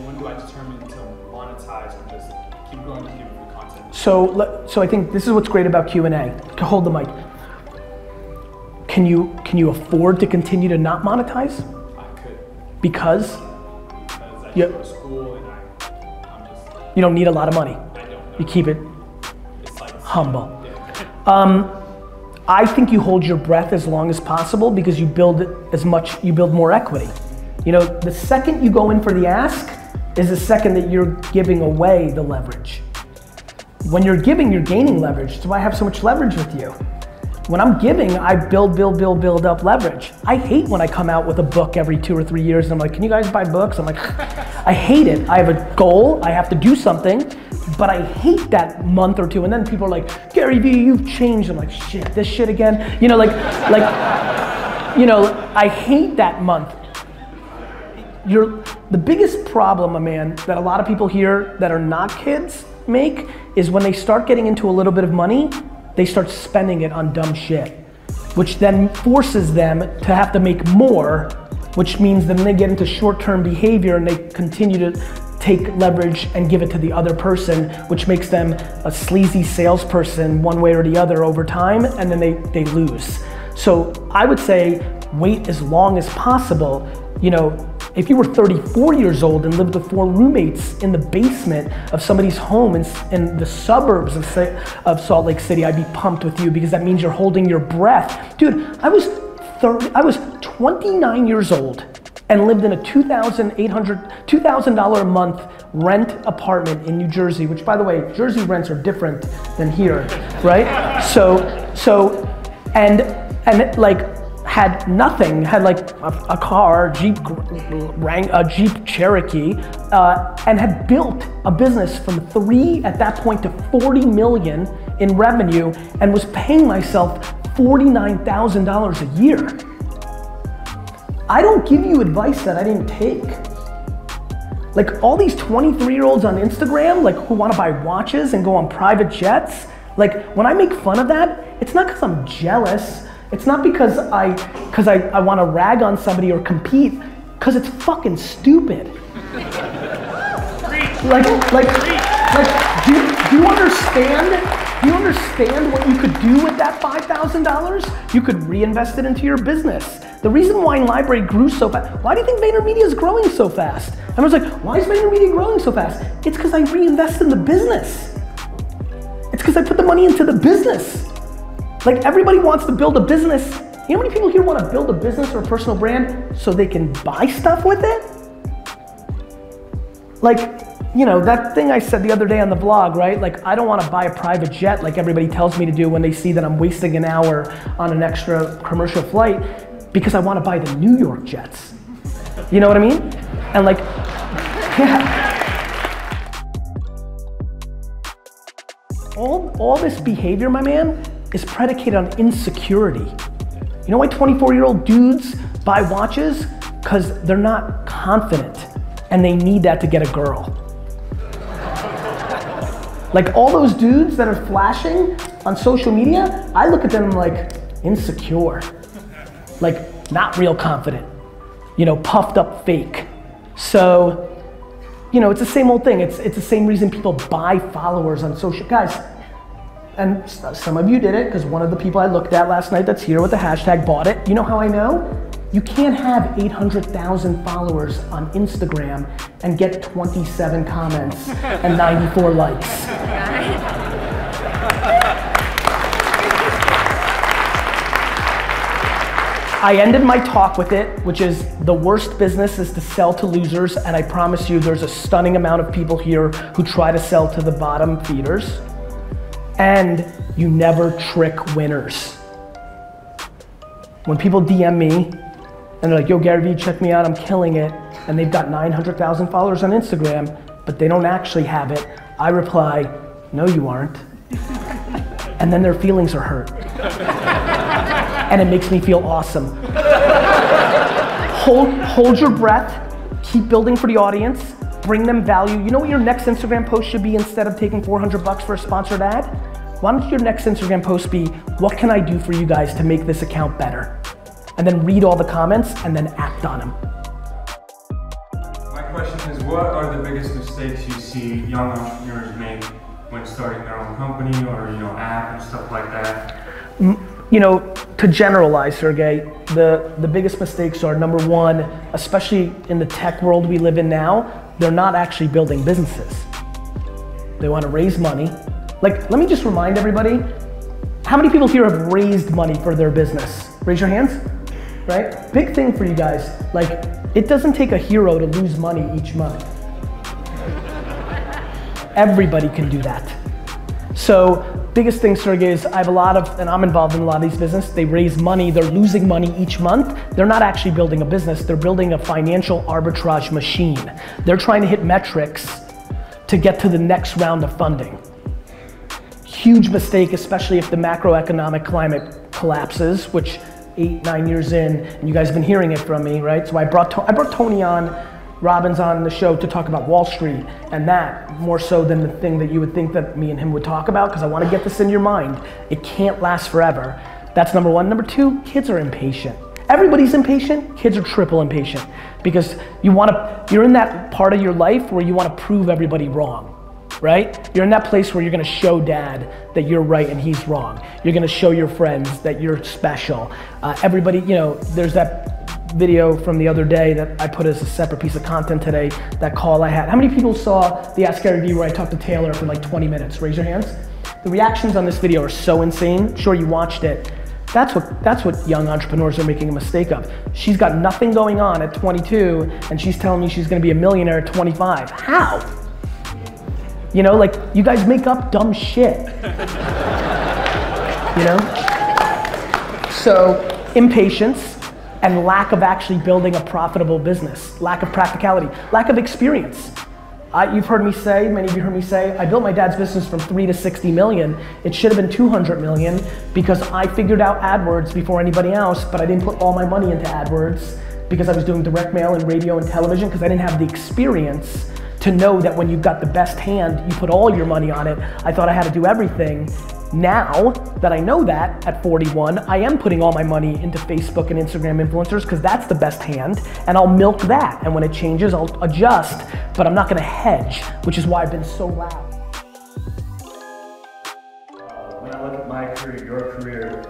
and when do I determine to monetize or just keep growing to give free content? So I think this is what's great about Q&A. Hold the mic. Can you afford to continue to not monetize? I could. Because? I go to school and I'm just... You don't need a lot of money. I don't know. You keep it It's like humble. Yeah. I think you hold your breath as long as possible because you build more equity. You know, the second you go in for the ask is the second that you're giving away the leverage. When you're giving, you're gaining leverage. That's why I have so much leverage with you. When I'm giving, I build up leverage. I hate when I come out with a book every 2 or 3 years and I'm like, can you guys buy books? I'm like, I hate it. I have a goal, I have to do something, but I hate that month or two. And then people are like, Garyvee, you've changed. I'm like, shit, this shit again? You know, you know, I hate that month. The biggest problem, man, that a lot of people here that are not kids make is when they start getting into a little bit of money, they start spending it on dumb shit, which then forces them to have to make more, which means then they get into short-term behavior and they continue to take leverage and give it to the other person, which makes them a sleazy salesperson one way or the other over time, and then they lose. So I would say wait as long as possible. You know, if you were 34 years old and lived with 4 roommates in the basement of somebody's home in the suburbs of Salt Lake City, I'd be pumped with you because that means you're holding your breath. Dude, I was 29 years old and lived in a $2,000 a month rent apartment in New Jersey, which by the way, Jersey rents are different than here, right? And like, had nothing, had like a car, Jeep Cherokee, and had built a business from 3 at that point to 40 million in revenue and was paying myself $49,000 a year. I don't give you advice that I didn't take. Like all these 23-year-olds on Instagram, like who wanna buy watches and go on private jets, like when I make fun of that, it's not because I'm jealous. It's not because I want to rag on somebody or compete, because it's fucking stupid. Like, do you understand? Do you understand what you could do with that $5,000? You could reinvest it into your business. The reason why Library grew so fast, why do you think VaynerMedia is growing so fast? Everyone's like, why is VaynerMedia growing so fast? It's because I reinvest in the business. It's because I put the money into the business. Like everybody wants to build a business. You know how many people here want to build a business or a personal brand so they can buy stuff with it? Like, you know, that thing I said the other day on the vlog, right? Like, I don't want to buy a private jet like everybody tells me to do when they see that I'm wasting an hour on an extra commercial flight because I want to buy the New York jets. You know what I mean? And like, yeah. All this behavior, my man, is predicated on insecurity. You know why 24-year-old dudes buy watches? Because they're not confident and they need that to get a girl. Like all those dudes that are flashing on social media, I look at them like insecure, like not real confident, you know, puffed up fake. So, you know, it's the same old thing. It's the same reason people buy followers on social, guys. And some of you did it because one of the people I looked at last night that's here with the hashtag bought it. You know how I know? You can't have 800,000 followers on Instagram and get 27 comments and 94 likes. I ended my talk with it, which is the worst business is to sell to losers, and I promise you there's a stunning amount of people here who try to sell to the bottom feeders. And you never trick winners. When people DM me and they're like, yo, Garyvee, check me out, I'm killing it, and they've got 900,000 followers on Instagram, but they don't actually have it, I reply, no you aren't. And then their feelings are hurt. And it makes me feel awesome. Hold your breath, keep building for the audience, bring them value. You know what your next Instagram post should be instead of taking $400 for a sponsored ad? Why don't your next Instagram post be, what can I do for you guys to make this account better? And then read all the comments and then act on them. My question question is, what are the biggest mistakes you see young entrepreneurs make when starting their own company or app and stuff like that? To generalize, Sergey, the biggest mistakes are, number one, especially in the tech world we live in now, they're not actually building businesses. They want to raise money. Like, let me just remind everybody, how many people here have raised money for their business? Raise your hands, right? Big thing for you guys. Like, it doesn't take a hero to lose money each month. Everybody can do that. So, biggest thing, Sergey, is I have a lot of, and I'm involved in a lot of these businesses, they raise money, they're losing money each month. They're not actually building a business, they're building a financial arbitrage machine. They're trying to hit metrics to get to the next round of funding. Huge mistake, especially if the macroeconomic climate collapses, which 8-9 years in, and you guys have been hearing it from me, right? So I brought Tony Robbins on the show to talk about Wall Street, and that more so than the thing that you would think that me and him would talk about, because I want to get this in your mind. It can't last forever. That's number one. Number two, kids are impatient. Everybody's impatient, kids are triple impatient, because you're in that part of your life where you want to prove everybody wrong, right? You're in that place where you're going to show dad that you're right and he's wrong. You're going to show your friends that you're special. Everybody, there's that video from the other day that I put as a separate piece of content today, that call I had. How many people saw the Ask Garyvee where I talked to Taylor for like 20 minutes? Raise your hands. The reactions on this video are so insane. Sure, you watched it. That's what young entrepreneurs are making a mistake of. She's got nothing going on at 22 and she's telling me she's gonna be a millionaire at 25. How? Like, you guys make up dumb shit. So, impatience and lack of actually building a profitable business, lack of practicality, lack of experience. You've heard me say, many of you heard me say, I built my dad's business from 3 to 60 million. It should have been 200 million because I figured out AdWords before anybody else, but I didn't put all my money into AdWords because I was doing direct mail and radio and television, because I didn't have the experience to know that when you've got the best hand, you put all your money on it. I thought I had to do everything. Now that I know that at 41, I am putting all my money into Facebook and Instagram influencers because that's the best hand, and I'll milk that. And when it changes, I'll adjust, but I'm not gonna hedge, which is why I've been so loud. When I look at my career, your career,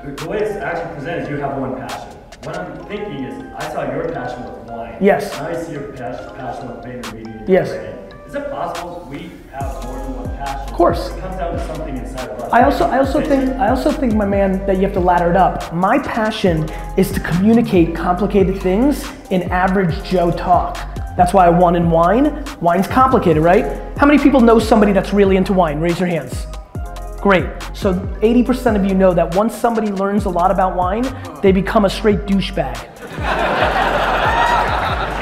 the way it's actually presented, you have one passion. What I'm thinking is, I saw your passion with wine. Yes. Now I see your passion with VaynerMedia. Yes. Crain. Is it possible we have more than one passion? Of course. It comes down to something inside of us. I also think, my man, that you have to ladder it up. My passion is to communicate complicated things in average Joe talk. That's why I won in wine. Wine's complicated, right? How many people know somebody that's really into wine? Raise your hands. Great. So 80% of you know that once somebody learns a lot about wine, they become a straight douchebag.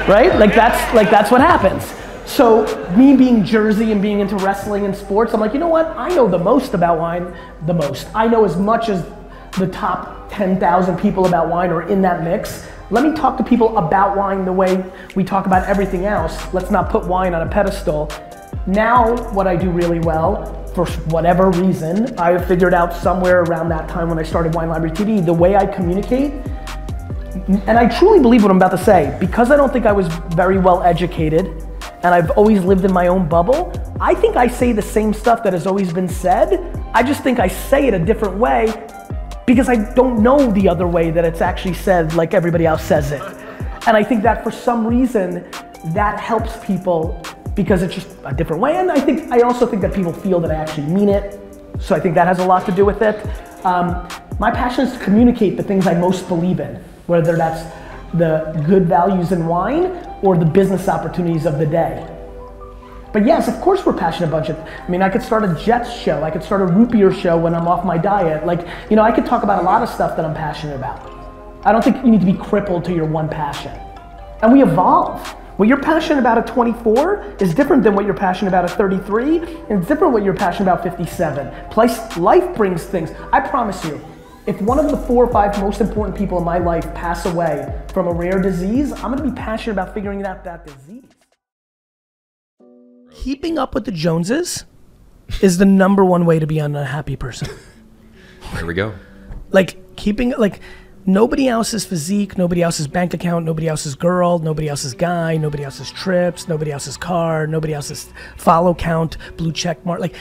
Right? Like that's what happens. So me being Jersey and being into wrestling and sports, I'm like, you know what? I know the most about wine, the most. I know as much as the top 10,000 people about wine are in that mix. Let me talk to people about wine the way we talk about everything else. Let's not put wine on a pedestal. Now, what I do really well, for whatever reason, I figured out somewhere around that time when I started Wine Library TV, the way I communicate, and I truly believe what I'm about to say, because I don't think I was very well educated, and I've always lived in my own bubble, I think I say the same stuff that has always been said. I just think I say it a different way because I don't know the other way that it's actually said like everybody else says it. And I think that for some reason, that helps people because it's just a different way. And I also think that people feel that I actually mean it. So I think that has a lot to do with it. My passion is to communicate the things I most believe in, whether that's the good values in wine or the business opportunities of the day. But yes, of course we're passionate about it. I mean, I could start a Jets show, I could start a root beer show when I'm off my diet. Like, I could talk about a lot of stuff that I'm passionate about. I don't think you need to be crippled to your one passion. And we evolve. What you're passionate about at 24 is different than what you're passionate about at 33, and it's different what you're passionate about 57. Plus, life brings things. I promise you, if one of the 4 or 5 most important people in my life pass away from a rare disease, I'm gonna be passionate about figuring out that disease. Keeping up with the Joneses is the #1 way to be an unhappy person. There we go. Nobody else's physique, nobody else's bank account, nobody else's girl, nobody else's guy, nobody else's trips, nobody else's car, nobody else's follow count, blue check mark. Like,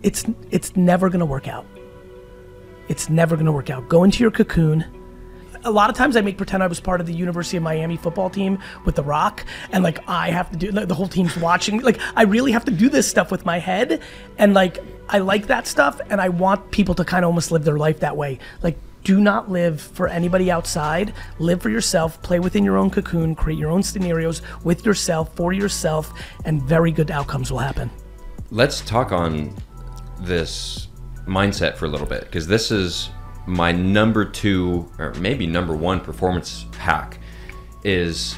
it's never gonna work out. It's never gonna work out. Go into your cocoon. A lot of times I make pretend I was part of the University of Miami football team with The Rock, and like I have to do, like, the whole team's watching. Like, I really have to do this stuff with my head, and like I like that stuff, and I want people to kind of almost live their life that way. Like, do not live for anybody outside. Live for yourself, play within your own cocoon, create your own scenarios with yourself, for yourself, and very good outcomes will happen. Let's talk on this mindset for a little bit, because this is my number 2 or maybe number 1 performance hack, is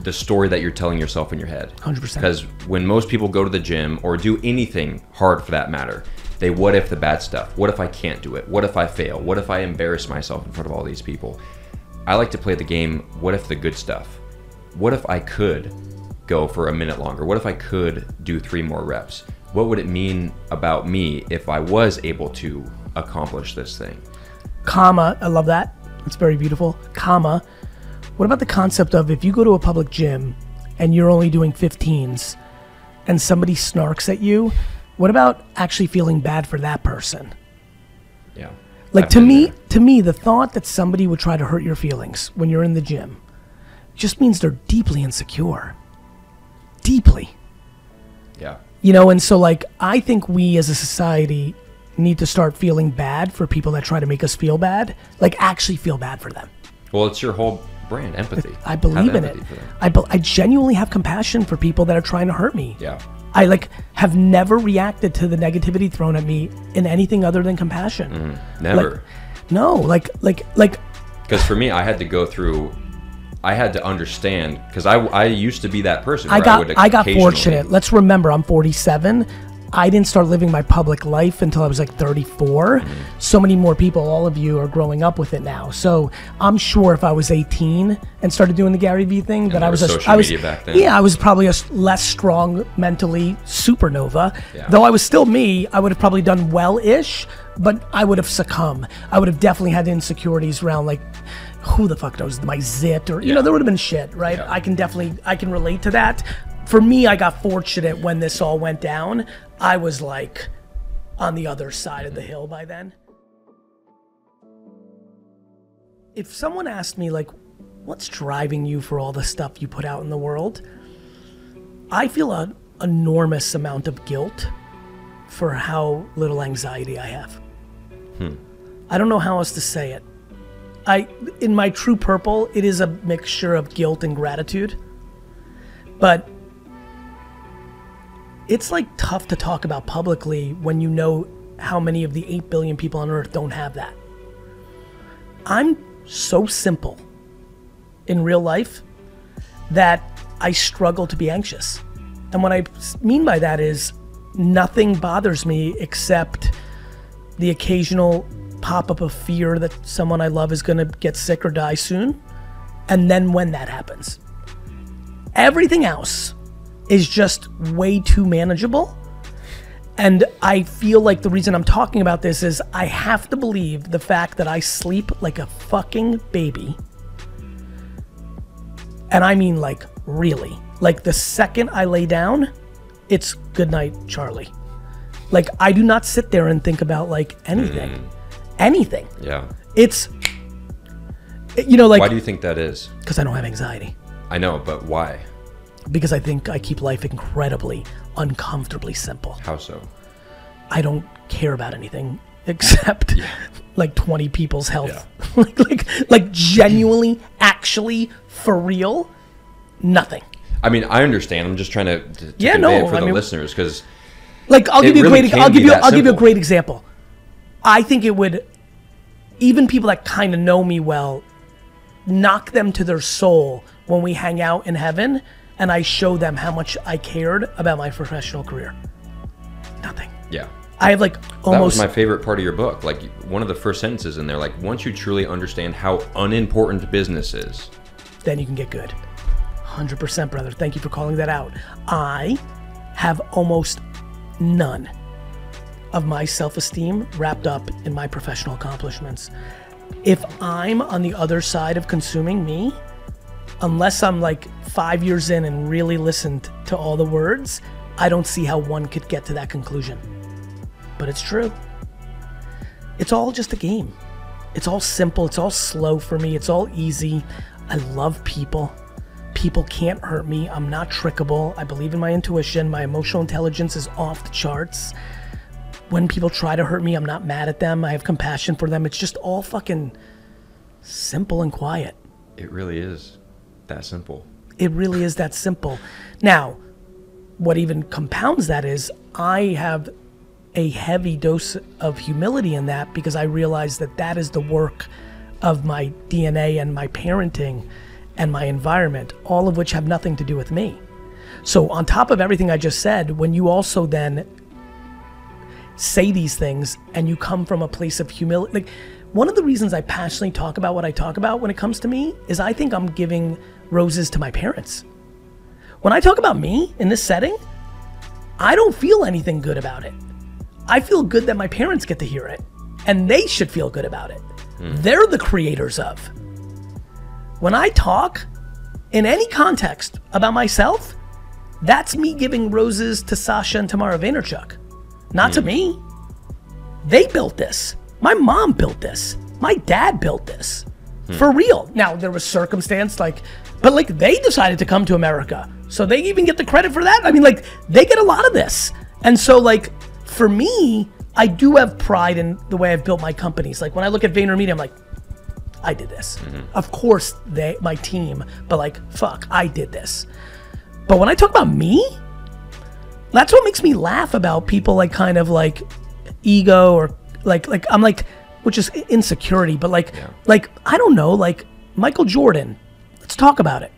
the story that you're telling yourself in your head. 100%. Because when most people go to the gym or do anything hard for that matter, they what if the bad stuff. What if I can't do it? What if I fail? What if I embarrass myself in front of all these people? I like to play the game, what if the good stuff? What if I could go for a minute longer? What if I could do 3 more reps? What would it mean about me if I was able to accomplish this thing? Comma, I love that. It's very beautiful. Comma, what about the concept of if you go to a public gym and you're only doing 15s and somebody snarks at you, what about actually feeling bad for that person? Yeah. Like, to me, the thought that somebody would try to hurt your feelings when you're in the gym just means they're deeply insecure. Deeply. Yeah. You know, and so like, I think we as a society need to start feeling bad for people that try to make us feel bad. Like, actually feel bad for them. Well, it's your whole brand, empathy. I believe in it. I genuinely have compassion for people that are trying to hurt me. Yeah. I like have never reacted to the negativity thrown at me in anything other than compassion. Never. Like, no, like. Because for me, I had to go through. I had to understand, because I used to be that person. Where I got fortunate. Let's remember, I'm 47. I didn't start living my public life until I was like 34. So many more people, all of you, are growing up with it now. So I'm sure if I was 18 and started doing the Garyvee thing, that I was back then. Yeah, I was probably a less strong mentally supernova. Yeah. Though I was still me, I would have probably done well-ish, but I would have succumbed. I would have definitely had insecurities around like, who the fuck knows my zit, or you know, there would have been shit, right? Yeah. I can relate to that. For me, I got fortunate when this all went down. I was like on the other side of the hill by then. If someone asked me like, what's driving you for all the stuff you put out in the world? I feel an enormous amount of guilt for how little anxiety I have. I don't know how else to say it. In my true purple, it is a mixture of guilt and gratitude, but it's like tough to talk about publicly when you know how many of the 8 billion people on earth don't have that. I'm so simple in real life that I struggle to be anxious. And what I mean by that is nothing bothers me except the occasional pop-up of fear that someone I love is gonna get sick or die soon. And then when that happens, everything else is just way too manageable. And I feel like the reason I'm talking about this is I have to believe the fact that I sleep like a fucking baby. And I mean like really. Like the second I lay down, it's good night, Charlie. Like I do not sit there and think about like anything. Anything. Yeah. It's, you know, like. Why do you think that is? Because I don't have anxiety. I know, but why? Because I think I keep life incredibly, uncomfortably simple. How so? I don't care about anything except like 20 people's health. Yeah. like genuinely, actually, for real, nothing. I mean, I understand. I'm just trying to convey it for the listeners, because like I'll give you a great example. I think it would, even people that kind of know me well, knock them to their soul when we hang out in heaven and I show them how much I cared about my professional career. Nothing. Yeah. I have like almost. That was my favorite part of your book. Like one of the first sentences in there, like once you truly understand how unimportant business is, then you can get good. 100%, brother. Thank you for calling that out. I have almost none of my self-esteem wrapped up in my professional accomplishments. if I'm on the other side of consuming me, unless I'm like 5 years in and really listened to all the words, I don't see how one could get to that conclusion. But it's true. It's all just a game. It's all simple, it's all slow for me, it's all easy. I love people. People can't hurt me, I'm not trickable. I believe in my intuition, my emotional intelligence is off the charts. When people try to hurt me, I'm not mad at them, I have compassion for them. It's just all fucking simple and quiet. It really is that simple. It really is that simple. Now, what even compounds that is I have a heavy dose of humility in that, because I realize that that is the work of my DNA and my parenting and my environment, all of which have nothing to do with me. So on top of everything I just said, when you also then say these things and you come from a place of humility, like one of the reasons I passionately talk about what I talk about when it comes to me is I think I'm giving roses to my parents. When I talk about me in this setting, I don't feel anything good about it. I feel good that my parents get to hear it, and they should feel good about it. They're the creators of. When I talk in any context about myself, that's me giving roses to Sasha and Tamara Vaynerchuk, not to me. They built this. My mom built this. My dad built this. For real. Now, there was circumstance but like they decided to come to America, so they even get the credit for that. I mean, like they get a lot of this. And so like, for me, I do have pride in the way I've built my companies. Like when I look at VaynerMedia, I'm like, I did this. Of course, my team, but like, fuck, I did this. But when I talk about me, that's what makes me laugh about people like kind of like ego or like I'm like, which is insecurity, but like I don't know, like Michael Jordan. Let's talk about it.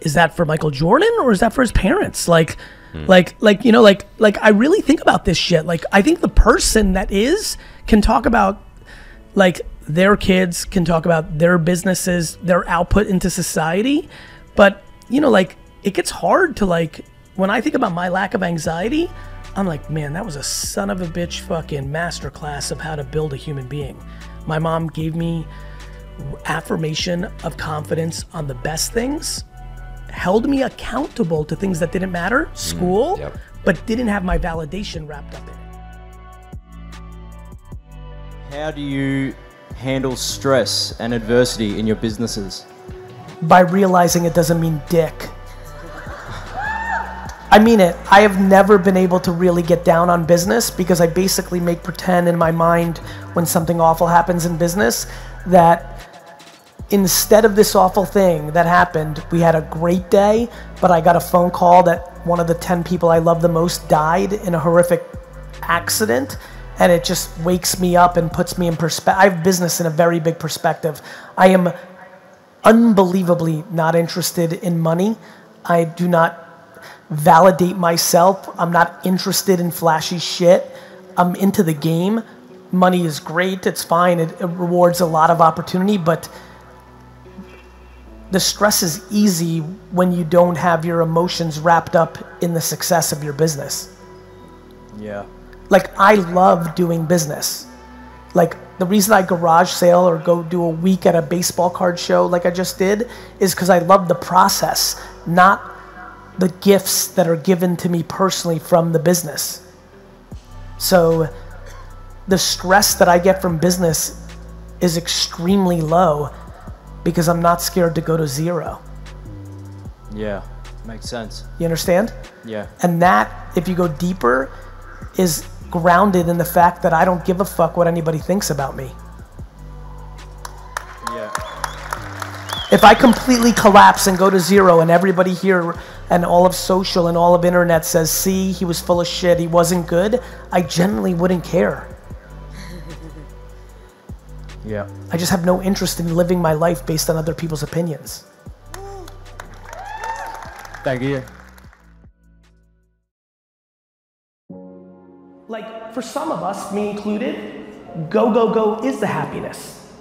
Is that for Michael Jordan or is that for his parents? Like I really think about this shit. Like I think the person that can talk about like their kids, can talk about their businesses, their output into society. But like it gets hard to like, when I think about my lack of anxiety, I'm like, man, that was a son of a bitch fucking masterclass of how to build a human being. My mom gave me affirmation of confidence on the best things, held me accountable to things that didn't matter, school, but didn't have my validation wrapped up in it. How do you handle stress and adversity in your businesses? By realizing it doesn't mean dick. I mean it. I have never been able to really get down on business because I basically make pretend in my mind when something awful happens in business that instead of this awful thing that happened, we had a great day, but I got a phone call that one of the 10 people I love the most died in a horrific accident, and it just wakes me up and puts me in perspective. I have business in a very big perspective. I am unbelievably not interested in money. I do not validate myself. I'm not interested in flashy shit. I'm into the game. Money is great, it's fine, it rewards a lot of opportunity, but the stress is easy when you don't have your emotions wrapped up in the success of your business. Yeah. Like I love doing business. Like the reason I garage sale or go do a week at a baseball card show like I just did is because I love the process, not the gifts that are given to me personally from the business. So the stress that I get from business is extremely low because I'm not scared to go to zero. Yeah, makes sense. You understand? Yeah. And that, if you go deeper, is grounded in the fact that I don't give a fuck what anybody thinks about me. Yeah. If I completely collapse and go to zero and everybody here and all of social and all of internet says, see, he was full of shit, he wasn't good, I generally wouldn't care. Yeah. I just have no interest in living my life based on other people's opinions. Thank you. Like, for some of us, me included, go, go, go is the happiness.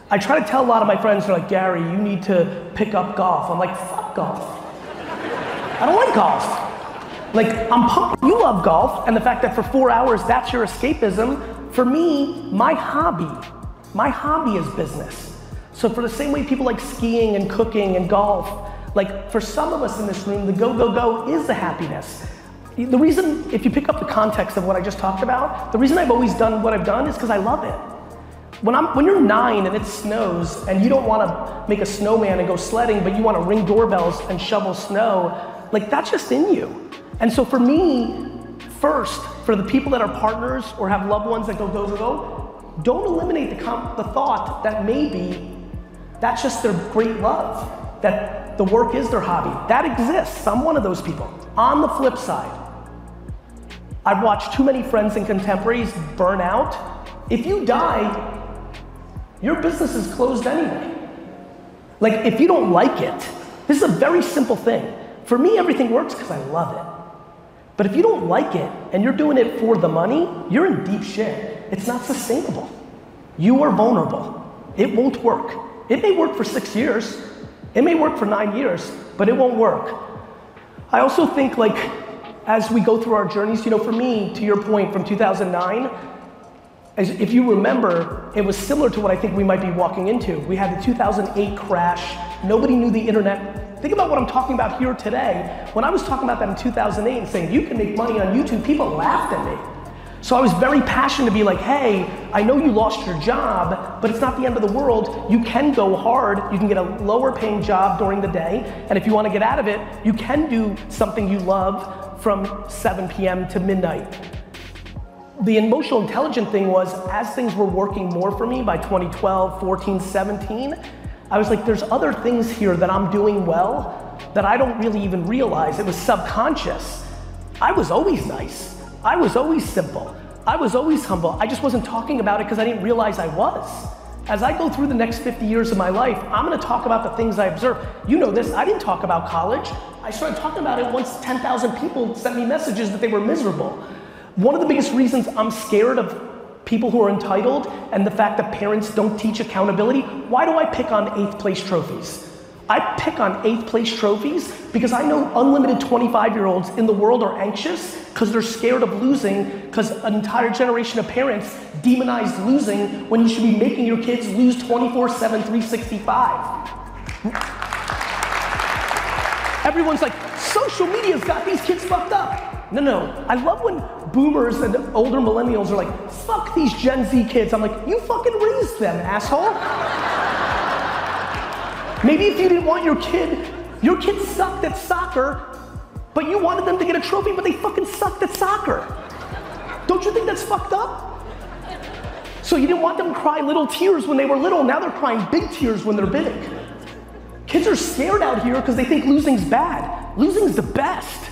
I try to tell a lot of my friends, they're like, Gary, you need to pick up golf. I'm like, fuck golf. I don't like golf. Like, I'm pumped you love golf, and the fact that for 4 hours, that's your escapism. For me, my hobby My hobby is business. So for the same way people like skiing and cooking and golf, like for some of us in this room, the go, go, go is the happiness. The reason, if you pick up the context of what I just talked about, the reason I've always done what I've done is because I love it. When you're 9 and it snows and you don't want to make a snowman and go sledding, but you want to ring doorbells and shovel snow, like that's just in you. And so for me, first, for the people that are partners or have loved ones that go, go, go, go, don't eliminate the thought that maybe that's just their great love, that the work is their hobby. That exists. I'm one of those people. On the flip side, I've watched too many friends and contemporaries burn out. If you die, your business is closed anyway. Like if you don't like it, this is a very simple thing. For me, everything works because I love it. But if you don't like it and you're doing it for the money, you're in deep shit. It's not sustainable. You are vulnerable. It won't work. It may work for 6 years. It may work for 9 years, but it won't work. I also think like, as we go through our journeys, you know, for me, to your point from 2009, if you remember, it was similar to what I think we might be walking into. We had the 2008 crash. Nobody knew the internet. Think about what I'm talking about here today. When I was talking about that in 2008 and saying, you can make money on YouTube, people laughed at me. So I was very passionate to be like, hey, I know you lost your job, but it's not the end of the world. You can go hard. You can get a lower paying job during the day. And if you want to get out of it, you can do something you love from 7 p.m. to midnight. The emotional intelligent thing was, as things were working more for me by 2012, 14, 17, I was like, there's other things here that I'm doing well that I don't really even realize. It was subconscious. I was always nice. I was always simple. I was always humble. I just wasn't talking about it because I didn't realize I was. As I go through the next 50 years of my life, I'm gonna talk about the things I observe. You know this, I didn't talk about college. I started talking about it once 10,000 people sent me messages that they were miserable. One of the biggest reasons I'm scared of people who are entitled and the fact that parents don't teach accountability, why do I pick on 8th place trophies? I pick on 8th place trophies because I know unlimited 25-year-olds in the world are anxious because they're scared of losing, because an entire generation of parents demonize losing when you should be making your kids lose 24/7, 365. Everyone's like, social media's got these kids fucked up. No, I love when boomers and older millennials are like, fuck these Gen Z kids. I'm like, you fucking raised them, asshole. Maybe if you didn't want your kid sucked at soccer, but you wanted them to get a trophy, but they fucking sucked at soccer. Don't you think that's fucked up? So you didn't want them to cry little tears when they were little, now they're crying big tears when they're big. Kids are scared out here because they think losing's bad. Losing's the best.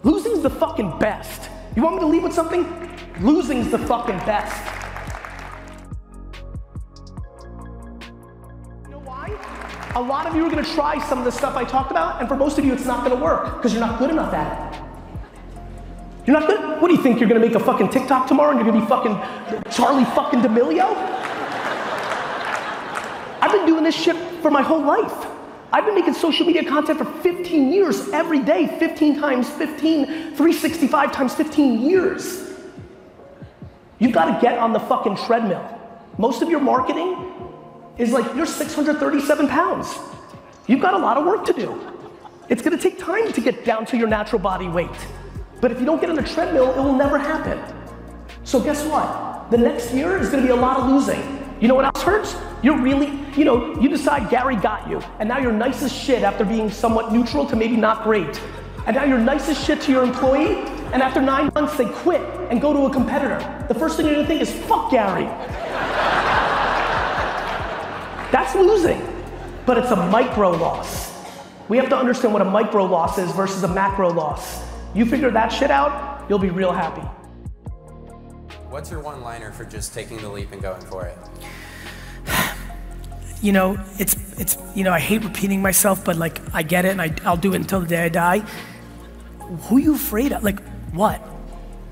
Losing's the fucking best. You want me to leave with something? Losing's the fucking best. You know why? A lot of you are gonna try some of the stuff I talked about, and for most of you it's not gonna work, because you're not good enough at it. You're not good? What do you think, you're gonna make a fucking TikTok tomorrow and you're gonna be fucking Charlie fucking D'Amelio? I've been doing this shit for my whole life. I've been making social media content for 15 years, every day, 15 times 15, 365 times 15 years. You've gotta get on the fucking treadmill. Most of your marketing is like, you're 637 pounds. You've got a lot of work to do. It's gonna take time to get down to your natural body weight. But if you don't get on the treadmill, it will never happen. So guess what? The next year is gonna be a lot of losing. You know what else hurts? You're really, you decide Gary got you, and now you're nice as shit after being somewhat neutral to maybe not great. And now you're nice as shit to your employee, and after 9 months they quit and go to a competitor. The first thing you're gonna think is, fuck Gary. That's losing, but it's a micro loss. We have to understand what a micro loss is versus a macro loss. You figure that shit out, you'll be real happy. What's your one-liner for just taking the leap and going for it? I hate repeating myself, but like, I get it, and I'll do it until the day I die. Who are you afraid of? Like, what?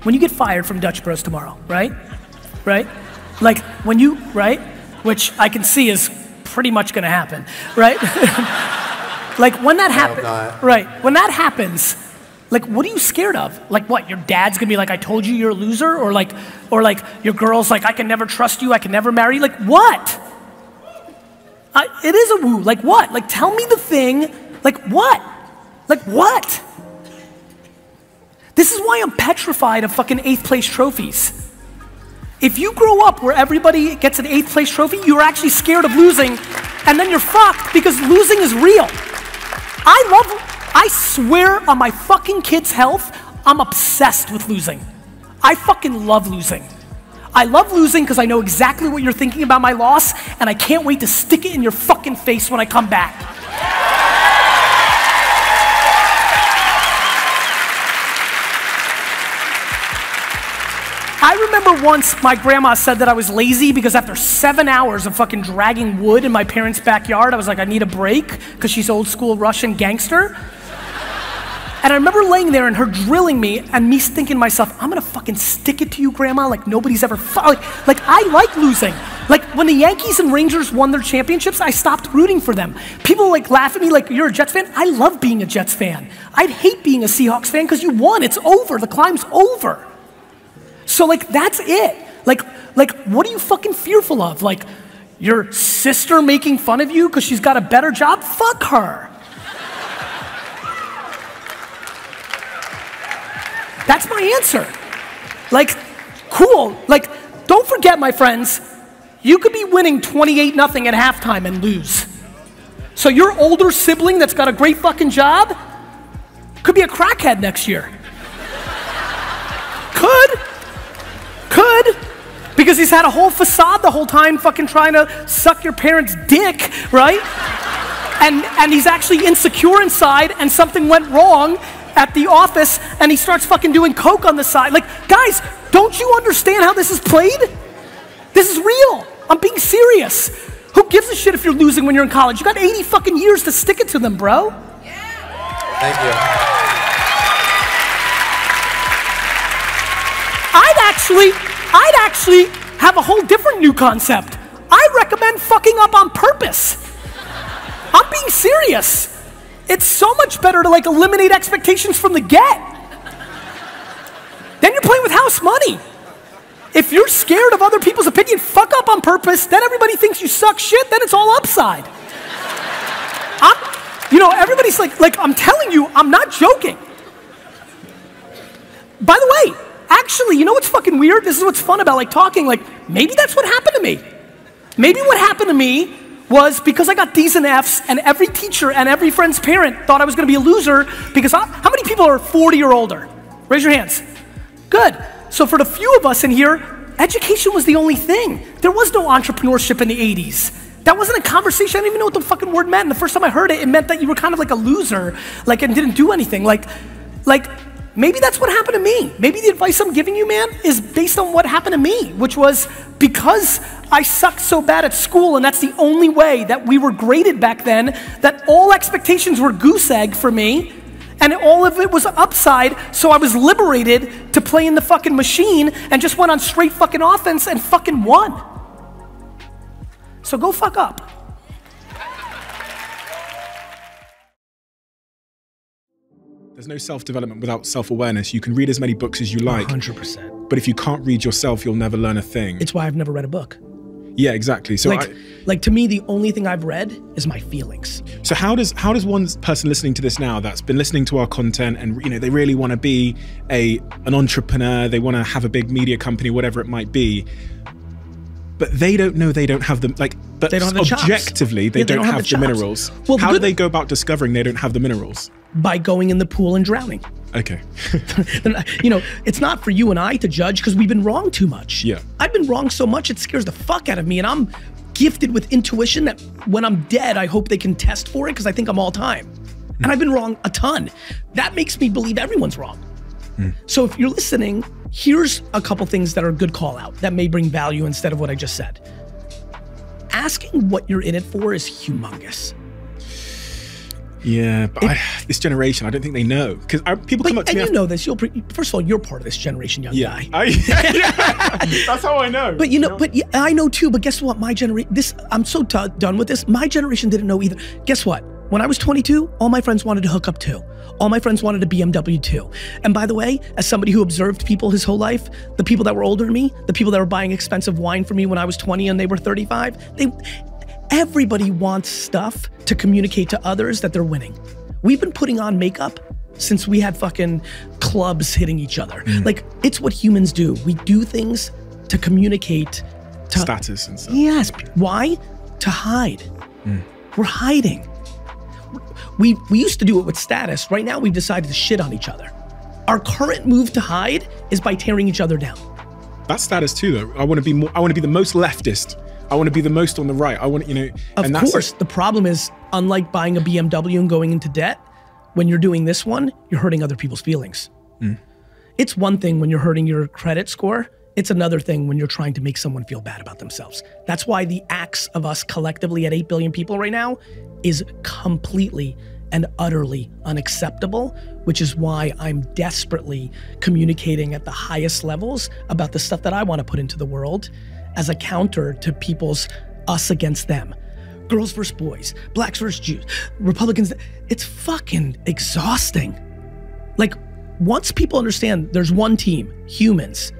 When you get fired from Dutch Bros tomorrow, right? Like, when you, right? Which I can see is pretty much gonna happen, right? Like, when that happens, right? When that happens, Like, what are you scared of? Like what, your dad's gonna be like, I told you you're a loser? Or like your girl's like, I can never trust you, I can never marry you? Like what? It is a woo, like what? Like tell me the thing, like what? Like what? This is why I'm petrified of fucking 8th place trophies. If you grow up where everybody gets an 8th place trophy, you're actually scared of losing, and then you're fucked because losing is real. I swear on my fucking kid's health, I'm obsessed with losing. I fucking love losing. I love losing because I know exactly what you're thinking about my loss, and I can't wait to stick it in your fucking face when I come back. I remember once my grandma said that I was lazy because after 7 hours of fucking dragging wood in my parents' backyard, I was like, I need a break, because she's old school Russian gangster. And I remember laying there and her drilling me and me thinking to myself, I'm gonna fucking stick it to you, grandma, like nobody's ever like I like losing. Like when the Yankees and Rangers won their championships, I stopped rooting for them. People like laugh at me like, you're a Jets fan? I love being a Jets fan. I'd hate being a Seahawks fan because you won, it's over, the climb's over. So like, that's it. Like what are you fucking fearful of? Like your sister making fun of you because she's got a better job? Fuck her. That's my answer. Like, cool. Like, don't forget, my friends, you could be winning 28-0 at halftime and lose. So your older sibling that's got a great fucking job could be a crackhead next year. Could. Because he's had a whole facade the whole time fucking trying to suck your parents' dick, right? And he's actually insecure inside and something went wrong at the office and he starts fucking doing coke on the side. Like, guys, don't you understand how this is played? This is real. I'm being serious. Who gives a shit if you're losing when you're in college? You got 80 fucking years to stick it to them, bro. Thank you. I'd actually have a whole different new concept. I recommend fucking up on purpose. I'm being serious. It's so much better to like eliminate expectations from the get. Then you're playing with house money. If you're scared of other people's opinion, fuck up on purpose, then everybody thinks you suck shit, then it's all upside. Everybody's like, I'm telling you, I'm not joking. By the way, actually, you know what's fucking weird? This is what's fun about like talking, like maybe that's what happened to me. Maybe what happened to me was because I got D's and F's and every teacher and every friend's parent thought I was gonna be a loser because how many people are 40 or older? Raise your hands. Good. So for the few of us in here, education was the only thing. There was no entrepreneurship in the 80s. That wasn't a conversation. I didn't even know what the fucking word meant. And the first time I heard it, it meant that you were kind of like a loser, like and didn't do anything. Like maybe that's what happened to me. Maybe the advice I'm giving you, man, is based on what happened to me, which was because I sucked so bad at school and that's the only way that we were graded back then, that all expectations were goose egg for me and all of it was upside, so I was liberated to play in the fucking machine and just went on straight fucking offense and fucking won. So go fuck up. There's no self-development without self-awareness. You can read as many books as you like. 100%. But if you can't read yourself, you'll never learn a thing. It's why I've never read a book. Yeah, exactly. So like to me, the only thing I've read is my feelings. So how does one person listening to this now that's been listening to our content and they really want to be an entrepreneur, they want to have a big media company, whatever it might be, but they don't know, they don't have them, but they don't have the objectively, they don't have the minerals. Well, how do they go about discovering they don't have the minerals? By going in the pool and drowning. Okay. It's not for you and I to judge because we've been wrong too much. Yeah. I've been wrong so much it scares the fuck out of me, and I'm gifted with intuition that when I'm dead, I hope they can test for it because I think I'm all time. And I've been wrong a ton. That makes me believe everyone's wrong. So if you're listening, here's a couple things that are a good call out that may bring value instead of what I just said. Asking what you're in it for is humongous. Yeah, but this generation, I don't think they know. Because people come up to me. And you know this. First of all, you're part of this generation, young guy. That's how I know. But I know too. But guess what? My generation, I'm so done with this. My generation didn't know either. Guess what? When I was 22, all my friends wanted to hook up too. All my friends wanted a BMW too. And by the way, as somebody who observed people his whole life, the people that were older than me, the people that were buying expensive wine for me when I was 20 and they were 35, everybody wants stuff to communicate to others that they're winning. We've been putting on makeup since we had fucking clubs hitting each other. Like, it's what humans do. We do things to communicate to status and stuff. Yes. Why? To hide. We're hiding. We used to do it with status. Right now we've decided to shit on each other. Our current move to hide is by tearing each other down. That's status too, though. I want to be more. I want to be the most leftist. I want to be the most on the right. I want, you know. Of course, the problem is, unlike buying a BMW and going into debt, when you're doing this one, you're hurting other people's feelings. It's one thing when you're hurting your credit score. It's another thing when you're trying to make someone feel bad about themselves. That's why the acts of us collectively at 8 billion people right now is completely and utterly unacceptable, which is why I'm desperately communicating at the highest levels about the stuff that I want to put into the world as a counter to people's us against them. Girls versus boys, blacks versus Jews, Republicans. It's fucking exhausting. Like, once people understand there's one team, humans,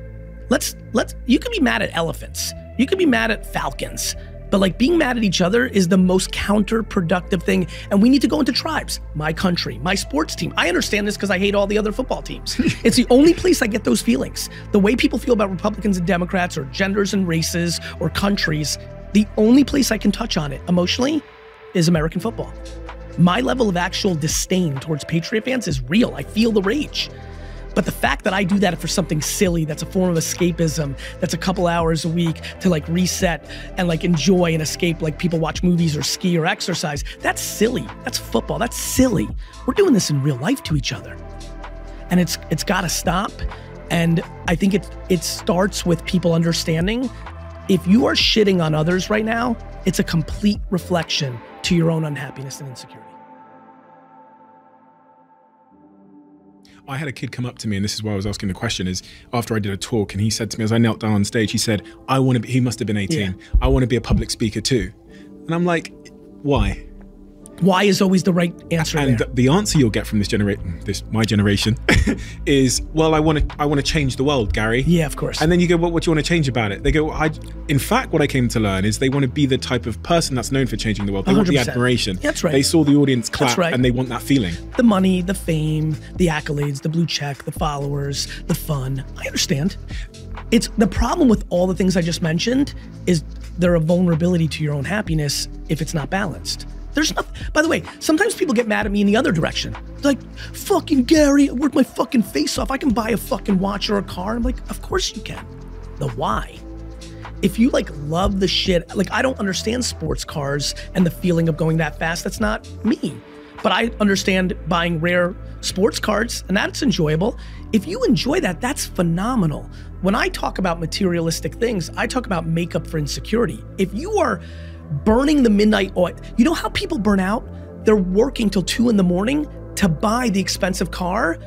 you can be mad at elephants, you can be mad at falcons, but like, being mad at each other is the most counterproductive thing. And we need to go into tribes. My country, my sports team. I understand this because I hate all the other football teams. It's the only place I get those feelings. The way people feel about Republicans and Democrats or genders and races or countries, the only place I can touch on it emotionally is American football. My level of actual disdain towards Patriot fans is real. I feel the rage. But the fact that I do that for something silly, that's a form of escapism, that's a couple hours a week to like reset and like enjoy and escape, like people watch movies or ski or exercise, that's silly. That's football, that's silly. We're doing this in real life to each other. And it's gotta stop. And I think it starts with people understanding, if you are shitting on others right now, it's a complete reflection to your own unhappiness and insecurity. I had a kid come up to me, and this is why I was asking the question, is after I did a talk, and he said to me as I knelt down on stage, he said, I want to be, he must have been 18, I want to be a public speaker too. And I'm like, why? Why is always the right answer and there. The answer you'll get from my generation is, well, I want to change the world, Gary. Yeah, of course. And then you go, what do you want to change about it? They go, in fact, what I came to learn is they want to be the type of person that's known for changing the world. They 100%. Want the admiration. That's right. They saw the audience clap, that's right. And they want that feeling. The money, the fame, the accolades, the blue check, the followers, the fun. I understand. It's the problem with all the things I just mentioned is they're a vulnerability to your own happiness if it's not balanced. There's nothing, by the way, sometimes people get mad at me in the other direction. They're like, fucking Gary, I work my fucking face off. I can buy a fucking watch or a car. I'm like, of course you can. The why. If you like love the shit, like I don't understand sports cars and the feeling of going that fast. That's not me. But I understand buying rare sports cards and that's enjoyable. If you enjoy that, that's phenomenal. When I talk about materialistic things, I talk about makeup for insecurity. If you are burning the midnight oil. You know how people burn out? They're working till 2 in the morning to buy the expensive car,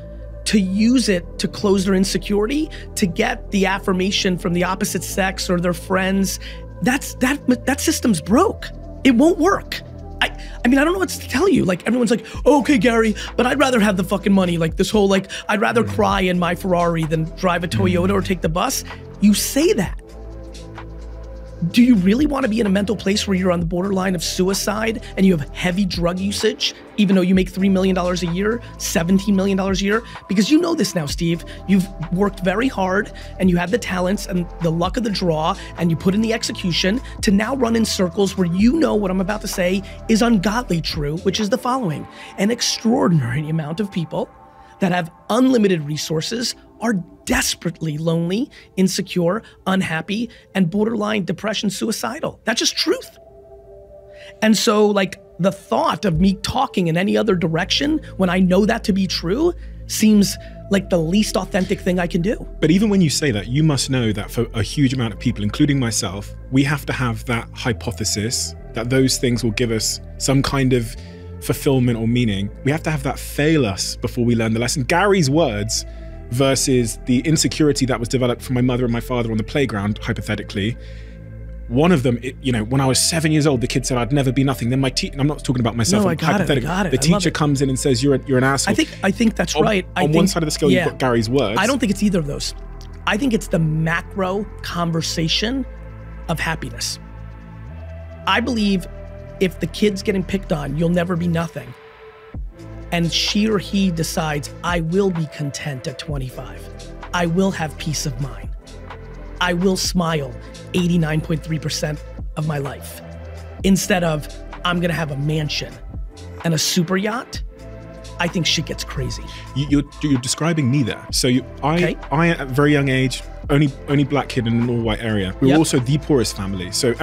to use it to close their insecurity, to get the affirmation from the opposite sex or their friends. That system's broke. It won't work. I mean, I don't know what to tell you. Like everyone's like, oh, okay, Gary, but I'd rather have the fucking money. Like this whole like, I'd rather cry in my Ferrari than drive a Toyota or take the bus. You say that. Do you really want to be in a mental place where you're on the borderline of suicide and you have heavy drug usage, even though you make $3 million a year, $17 million a year? Because you know this now, Steve. You've worked very hard and you have the talents and the luck of the draw and you put in the execution to now run in circles where you know what I'm about to say is ungodly true, which is the following. An extraordinary amount of people that have unlimited resources are desperately lonely, insecure, unhappy, and borderline depression, suicidal. That's just truth. And so like the thought of me talking in any other direction when I know that to be true seems like the least authentic thing I can do. But even when you say that, you must know that for a huge amount of people, including myself, we have to have that hypothesis that those things will give us some kind of fulfillment or meaning. We have to have that fail us before we learn the lesson. Gary's words versus the insecurity that was developed from my mother and my father on the playground, hypothetically, One of them, when I was 7 years old, the kid said I'd never be nothing. Then my teacher, I'm not talking about myself, No, I'm I got it. the teacher comes in and says, you're an asshole. I think that's right. On one side of the scale, you've got Gary's words. I don't think it's either of those. I think it's the macro conversation of happiness. I believe if the kid's getting picked on, you'll never be nothing. And she or he decides, I will be content at 25. I will have peace of mind. I will smile 89.3% of my life. Instead of, I'm gonna have a mansion and a super yacht. I think shit gets crazy. You're describing me there. So I at a very young age, only black kid in an all white area. We were also the poorest family. So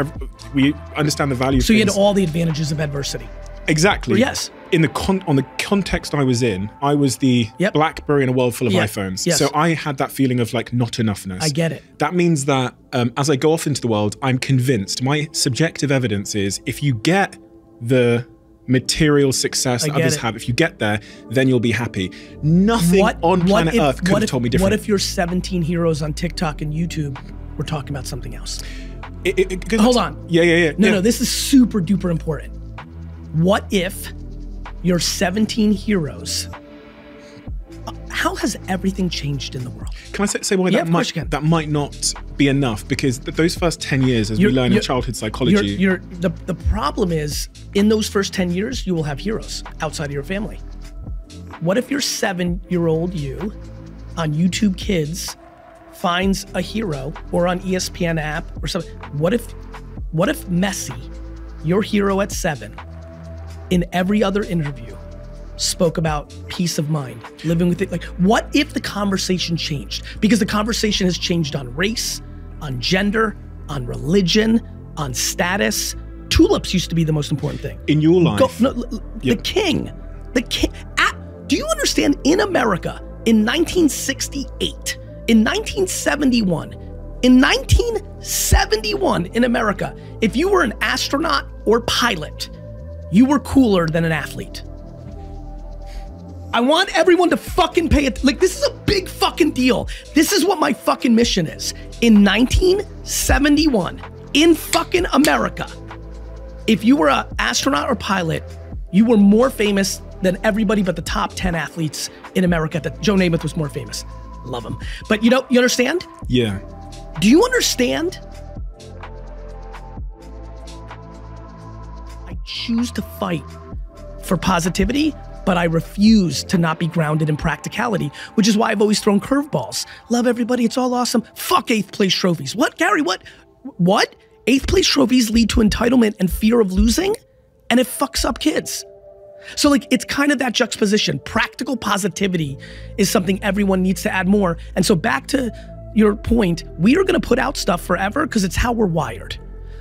we understand the value of So you things. had all the advantages of adversity. Exactly. Yes. On the context I was in, I was the BlackBerry in a world full of iPhones. Yes. So I had that feeling of like not enoughness. I get it. That means that as I go off into the world, I'm convinced, my subjective evidence is if you get the material success that others have, if you get there, then you'll be happy. Nothing on planet Earth could have told me different. What if your 17 heroes on TikTok and YouTube were talking about something else? Hold on. Yeah. No, this is super duper important. What if your 17 heroes, how has everything changed in the world? Can I say why that might not be enough? Because those first 10 years, as we learn in childhood psychology. The problem is, in those first 10 years, you will have heroes outside of your family. What if your 7-year-old you on YouTube Kids finds a hero, or on ESPN app or something? What if Messi, your hero at 7, in every other interview, spoke about peace of mind, living with it? Like, what if the conversation changed? Because the conversation has changed on race, on gender, on religion, on status. Tulips used to be the most important thing. In your life. The king. Do you understand, in America, in 1968, in 1971, in 1971 in America, if you were an astronaut or pilot, you were cooler than an athlete. I want everyone to fucking pay it. Like, this is a big fucking deal. This is what my fucking mission is. In 1971, in fucking America, if you were an astronaut or pilot, you were more famous than everybody but the top 10 athletes in America. Joe Namath was more famous. Love him. But you understand? Yeah. Do you understand? I choose to fight for positivity, but I refuse to not be grounded in practicality, which is why I've always thrown curveballs. Love everybody, it's all awesome. Fuck 8th place trophies. What, Gary, what? 8th place trophies lead to entitlement and fear of losing, and it fucks up kids. So like, it's kind of that juxtaposition. Practical positivity is something everyone needs to add more. And so back to your point, we are gonna put out stuff forever because it's how we're wired.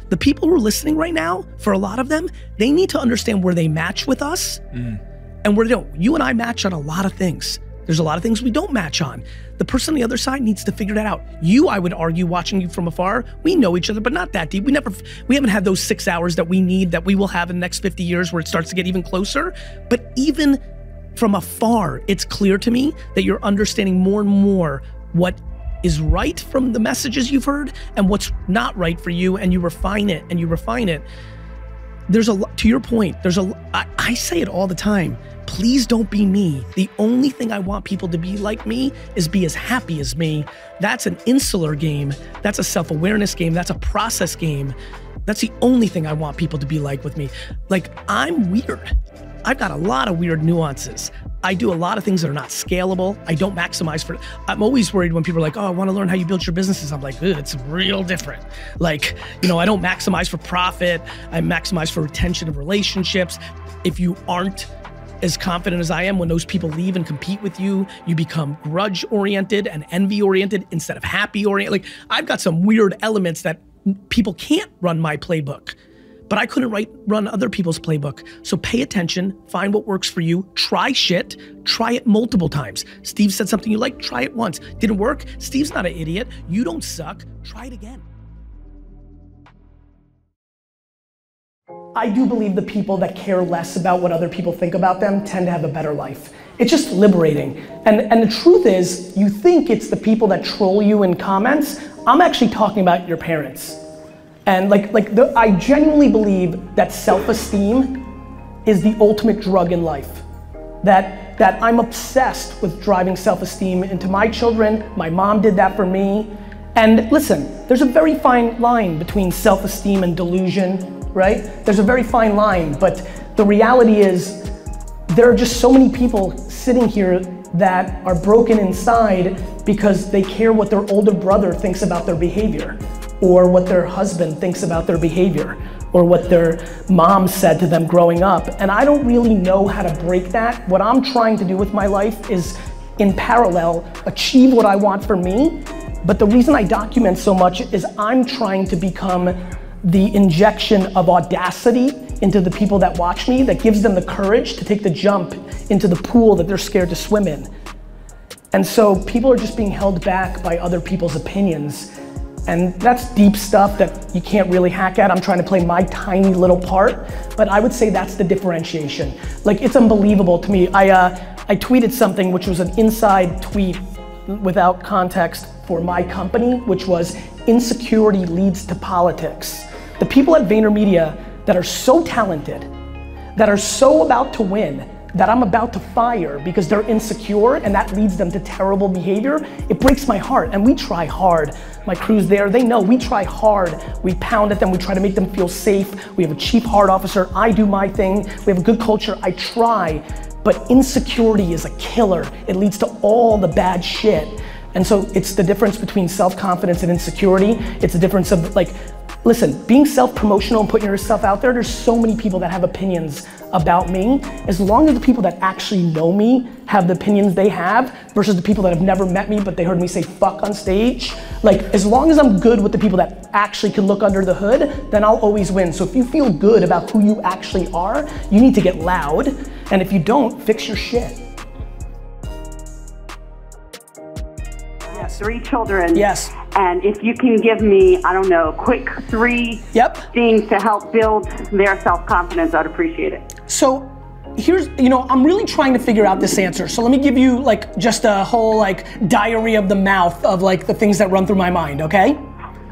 The people who are listening right now, for a lot of them, they need to understand where they match with us and where they don't. You and I match on a lot of things. There's a lot of things we don't match on. The person on the other side needs to figure that out. You, I would argue, watching you from afar, we know each other, but not that deep. We haven't had those 6 hours that we need, that we will have in the next 50 years where it starts to get even closer. But even from afar, it's clear to me that you're understanding more and more what is right from the messages you've heard and what's not right for you, and you refine it and you refine it. There's a lot, to your point, I say it all the time. Please don't be me. The only thing I want people to be like me is be as happy as me. That's an insular game. That's a self-awareness game. That's a process game. That's the only thing I want people to be like with me. Like, I'm weird. I've got a lot of weird nuances. I do a lot of things that are not scalable. I don't maximize for, I'm always worried when people are like, oh, I want to learn how you build your businesses. I'm like, it's real different. Like, I don't maximize for profit. I maximize for retention of relationships. If you aren't as confident as I am, when those people leave and compete with you, you become grudge-oriented and envy-oriented instead of happy-oriented. Like, I've got some weird elements that people can't run my playbook, but I couldn't run other people's playbook. So pay attention, find what works for you, try shit, try it multiple times. Steve said something you like, try it once. Didn't work? Steve's not an idiot. You don't suck, try it again. I do believe the people that care less about what other people think about them tend to have a better life. It's just liberating. And the truth is, you think it's the people that troll you in comments. I'm actually talking about your parents. And I genuinely believe that self-esteem is the ultimate drug in life. That I'm obsessed with driving self-esteem into my children. My mom did that for me. And listen, there's a very fine line between self-esteem and delusion, right? There's a very fine line, but the reality is there are just so many people sitting here that are broken inside because they care what their older brother thinks about their behavior, or what their husband thinks about their behavior, or what their mom said to them growing up. And I don't really know how to break that. What I'm trying to do with my life is, in parallel, achieve what I want for me. But the reason I document so much is I'm trying to become the injection of audacity into the people that watch me, that gives them the courage to take the jump into the pool that they're scared to swim in. And so people are just being held back by other people's opinions. And that's deep stuff that you can't really hack at. I'm trying to play my tiny little part, but I would say that's the differentiation. Like, it's unbelievable to me. I tweeted something which was an inside tweet without context for my company, which was insecurity leads to politics. The people at VaynerMedia that are so talented, that are so about to win, that I'm about to fire because they're insecure and that leads them to terrible behavior, it breaks my heart. And we try hard. My crew's there, they know we try hard. We pound at them, we try to make them feel safe. We have a chief heart officer, I do my thing. We have a good culture, I try. But insecurity is a killer. It leads to all the bad shit. And so it's the difference between self-confidence and insecurity. It's the difference of, like, listen, being self-promotional and putting yourself out there, there's so many people that have opinions about me. As long as the people that actually know me have the opinions they have versus the people that have never met me but they heard me say fuck on stage, like, as long as I'm good with the people that actually can look under the hood, then I'll always win. So if you feel good about who you actually are, you need to get loud. And if you don't, fix your shit. Yes. 3 children. Yes. And if you can give me, I don't know, quick 3 things to help build their self-confidence, I'd appreciate it. So here's, I'm really trying to figure out this answer. So let me give you like just a whole like diary of the mouth of like the things that run through my mind, okay?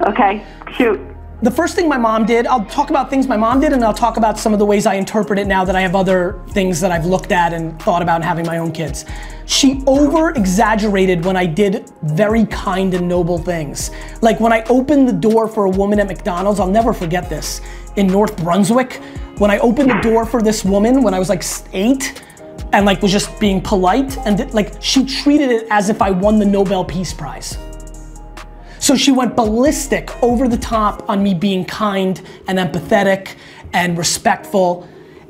Okay, shoot. The first thing my mom did, I'll talk about things my mom did and I'll talk about some of the ways I interpret it now that I have other things that I've looked at and thought about having my own kids. She over-exaggerated when I did very kind and noble things. Like when I opened the door for a woman at McDonald's, I'll never forget this, in North Brunswick, when I opened the door for this woman when I was like 8 and like was just being polite, and like she treated it as if I won the Nobel Peace Prize. So she went ballistic, over the top on me being kind and empathetic and respectful.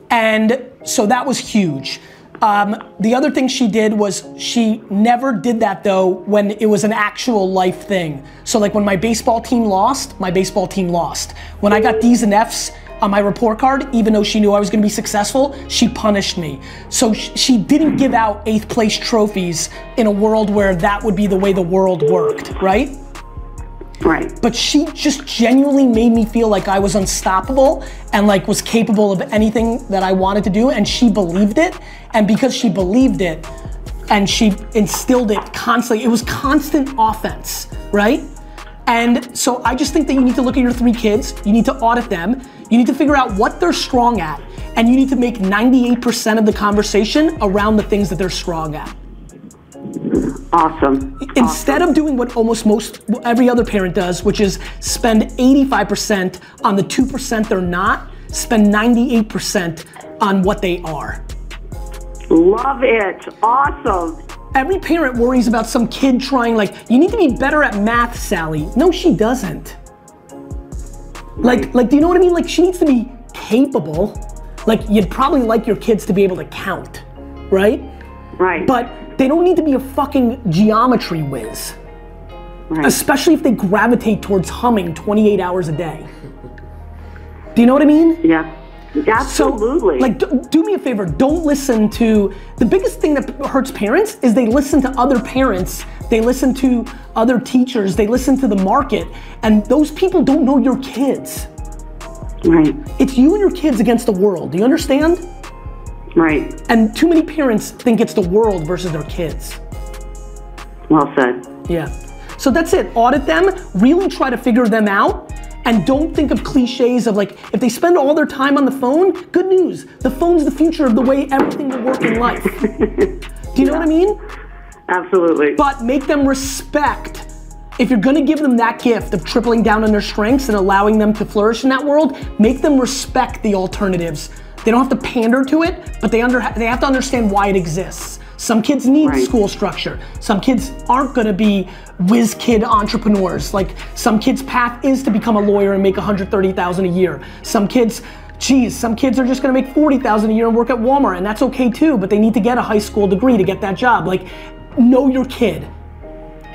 And so that was huge. The other thing she did was she never did that though when it was an actual life thing. So like when my baseball team lost, my baseball team lost. When I got D's and F's on my report card, even though she knew I was gonna be successful, she punished me. So she didn't give out 8th place trophies in a world where that would be the way the world worked, right? Right. But she just genuinely made me feel like I was unstoppable and like was capable of anything that I wanted to do, and she believed it. And because she believed it and she instilled it constantly, it was constant offense, right? And so I just think that you need to look at your 3 kids, you need to audit them, you need to figure out what they're strong at, and you need to make 98% of the conversation around the things that they're strong at. Awesome. Instead of doing what every other parent does, which is spend 85% on the 2% they're not, spend 98% on what they are. Love it. Awesome. Every parent worries about some kid trying, like, you need to be better at math, Sally. No, she doesn't. Like, do you know what I mean? Like, she needs to be capable. Like, you'd probably like your kids to be able to count, right? Right. But they don't need to be a fucking geometry whiz. Right. Especially if they gravitate towards humming 28 hours a day. Do you know what I mean? Yeah. Absolutely. So, like, do me a favor, don't listen to, the biggest thing that hurts parents is they listen to other parents, they listen to other teachers, they listen to the market, and those people don't know your kids. Right. It's you and your kids against the world, do you understand? Right. And too many parents think it's the world versus their kids. Well said. Yeah. So that's it, audit them, really try to figure them out, And don't think of cliches of like, if they spend all their time on the phone, good news. The phone's the future of the way everything will work in life. Do you know what I mean? Absolutely. But make them respect. If you're gonna give them that gift of tripling down on their strengths and allowing them to flourish in that world, make them respect the alternatives. They don't have to pander to it, but they have to understand why it exists. Some kids need school structure. Some kids aren't gonna be whiz kid entrepreneurs. Like, some kids' path is to become a lawyer and make $130,000 a year. Some kids are just gonna make $40,000 a year and work at Walmart, and that's okay too, but they need to get a high school degree to get that job. Like, know your kid.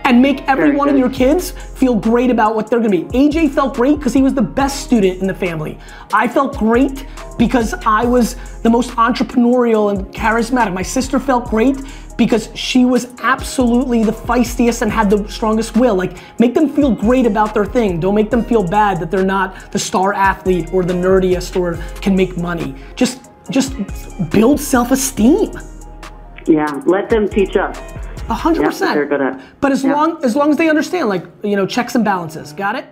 And make every one of your kids feel great about what they're gonna be. AJ felt great because he was the best student in the family. I felt great because I was the most entrepreneurial and charismatic. My sister felt great because she was absolutely the feistiest and had the strongest will. Like, make them feel great about their thing. Don't make them feel bad that they're not the star athlete or the nerdiest or can make money. Just build self-esteem. Yeah, let them teach us. 100%. They're good at. But as long as they understand, like, you know, checks and balances. Got it?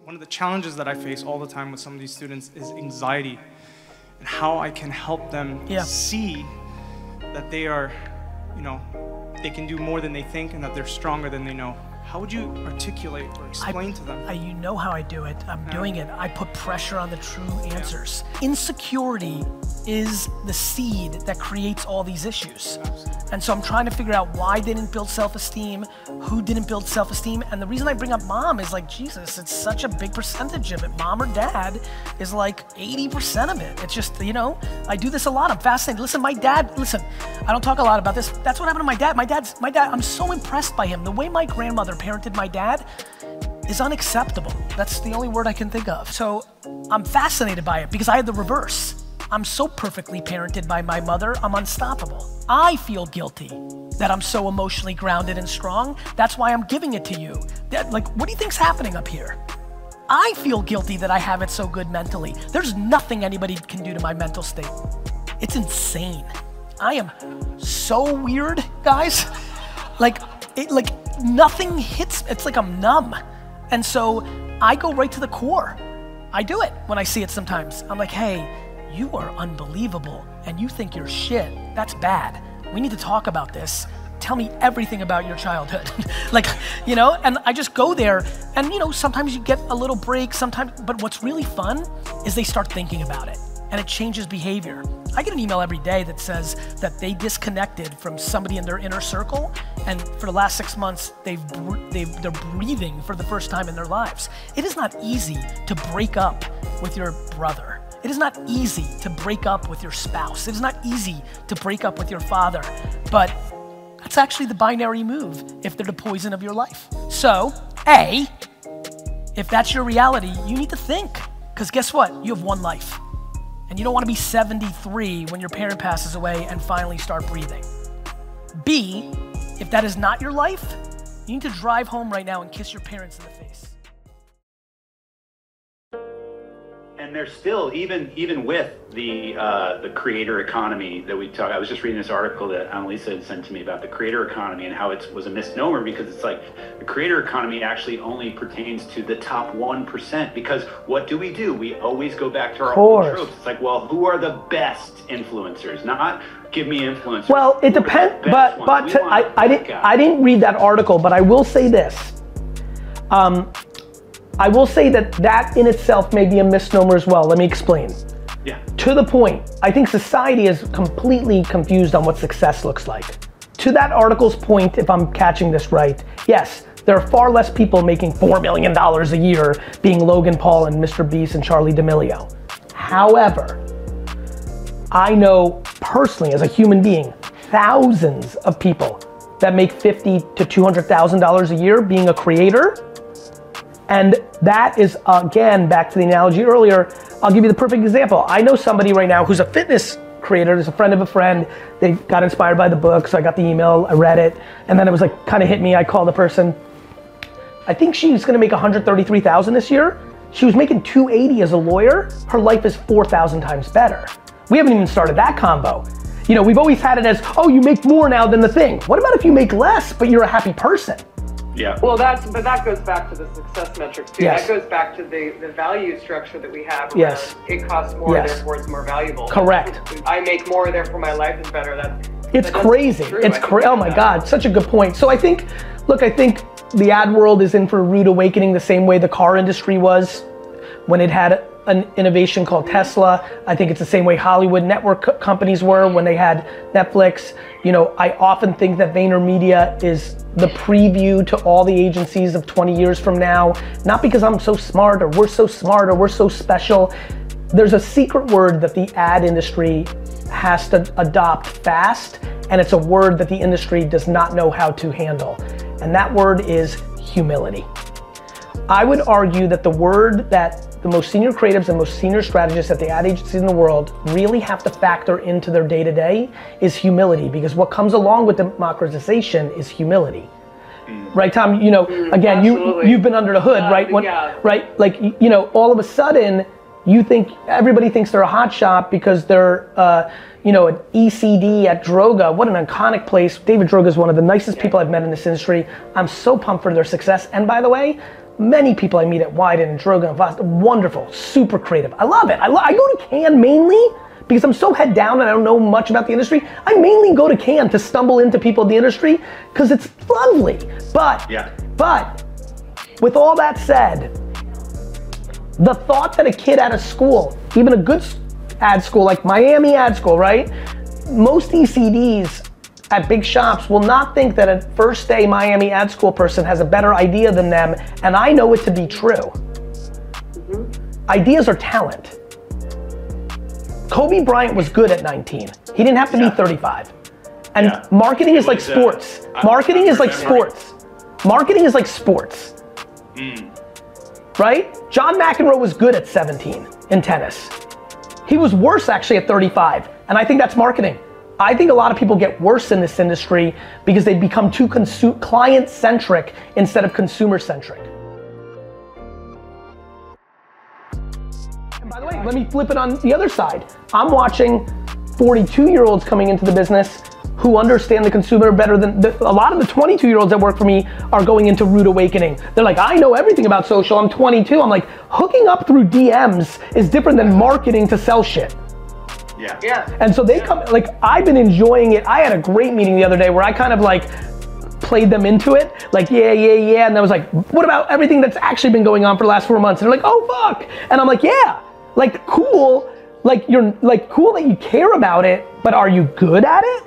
One of the challenges that I face all the time with some of these students is anxiety, and how I can help them see that they are, you know, they can do more than they think and that they're stronger than they know. How would you articulate or explain to them? You know how I do it. I'm doing it. I put pressure on the true answers. Insecurity is the seed that creates all these issues. And so I'm trying to figure out why they didn't build self-esteem, who didn't build self-esteem, and the reason I bring up mom is like, Jesus, it's such a big percentage of it. Mom or dad is like 80% of it. It's just, you know, I do this a lot. I'm fascinated. Listen, my dad, I don't talk a lot about this. That's what happened to my dad. My dad, I'm so impressed by him. The way my grandmother parented my dad is unacceptable. That's the only word I can think of. So I'm fascinated by it because I had the reverse. I'm so perfectly parented by my mother, I'm unstoppable. I feel guilty that I'm so emotionally grounded and strong. That's why I'm giving it to you. Like, what do you think's happening up here? I feel guilty that I have it so good mentally. There's nothing anybody can do to my mental state. It's insane. I am so weird, guys. Like nothing hits, it's like I'm numb. And so I go right to the core. I do it when I see it sometimes. I'm like, hey, you are unbelievable and you think you're shit. That's bad. We need to talk about this. Tell me everything about your childhood. Like, you know, and I just go there and, you know, sometimes you get a little break sometimes, but what's really fun is they start thinking about it and it changes behavior. I get an email every day that says that they disconnected from somebody in their inner circle, and for the last 6 months, they're breathing for the first time in their lives. It is not easy to break up with your brother. It is not easy to break up with your spouse. It is not easy to break up with your father, but that's actually the binary move if they're the poison of your life. So, A, if that's your reality, you need to think, because guess what? You have one life. And you don't want to be 73 when your parent passes away and finally start breathing. B, if that is not your life, you need to drive home right now and kiss your parents in the face. And there's still, even with the creator economy that we talk, I was just reading this article that Annalisa had sent to me about the creator economy and how it was a misnomer, because it's like the creator economy actually only pertains to the top 1%, because what do? We always go back to our old tropes. It's like, well, who are the best influencers? Not give me influencers. Well, it depends, but I didn't read that article, but I will say this. I will say that in itself may be a misnomer as well. Let me explain. Yeah. To the point, I think society is completely confused on what success looks like. To that article's point, if I'm catching this right, yes, there are far less people making $4 million a year being Logan Paul and Mr. Beast and Charli D'Amelio. However, I know personally as a human being, thousands of people that make $50,000 to $200,000 a year being a creator. And that is, again, back to the analogy earlier, I'll give you the perfect example. I know somebody right now who's a fitness creator, there's a friend of a friend, they got inspired by the book, so I got the email, I read it, and then it was like, kind of hit me, I called the person. I think she's gonna make $133,000 this year. She was making $280 as a lawyer, her life is 4,000 times better. We haven't even started that combo. You know, we've always had it as, oh, you make more now than the thing. What about if you make less, but you're a happy person? Yeah. Well, that goes back to the success metrics too. Yes. That goes back to the value structure that we have. Yes. It costs more, therefore it's more valuable. Correct. I make more, therefore my life is better. It's crazy. It's crazy. Oh my God, such a good point. So I think the ad world is in for a rude awakening the same way the car industry was when it had an innovation called Tesla. I think it's the same way Hollywood network companies were when they had Netflix. You know, I often think that VaynerMedia is the preview to all the agencies of 20 years from now, not because I'm so smart or we're so smart or we're so special. There's a secret word that the ad industry has to adopt fast, and it's a word that the industry does not know how to handle. And that word is humility. I would argue that the word that the most senior creatives and most senior strategists at the ad agencies in the world really have to factor into their day-to-day is humility, because what comes along with democratization is humility. Right, Tom? You know, again, you've been under the hood, right? Right? Like, you know, all of a sudden, everybody thinks they're a hot shop because they're, you know, an ECD at Droga. What an iconic place. David Droga is one of the nicest people I've met in this industry. I'm so pumped for their success. And by the way, many people I meet at Wyden and Droga and Voss, wonderful, super creative. I love it. I go to Cannes mainly because I'm so head down and I don't know much about the industry. I mainly go to Cannes to stumble into people in the industry because it's lovely. But with all that said, the thought that a kid out of school, even a good ad school like Miami ad school, right? Most ECDs at big shops will not think that a first day Miami ad school person has a better idea than them, and I know it to be true. Ideas are talent. Kobe Bryant was good at 19. He didn't have to be 35. And marketing is like sports. Marketing is like sports. Marketing is like sports. Right? John McEnroe was good at 17 in tennis. He was worse actually at 35, and I think that's marketing. I think a lot of people get worse in this industry because they become too client-centric instead of consumer-centric. And by the way, let me flip it on the other side. I'm watching 42-year-olds coming into the business who understand the consumer better than a lot of the 22-year-olds that work for me are going into rude awakening. They're like, I know everything about social, I'm 22. I'm like, hooking up through DMs is different than marketing to sell shit. Yeah. And so they come, like, I've been enjoying it. I had a great meeting the other day where I kind of like played them into it. Like, yeah. And I was like, what about everything that's actually been going on for the last 4 months? And they're like, oh, fuck. And I'm like, yeah, like, cool. Like, you're like, cool that you care about it, but are you good at it?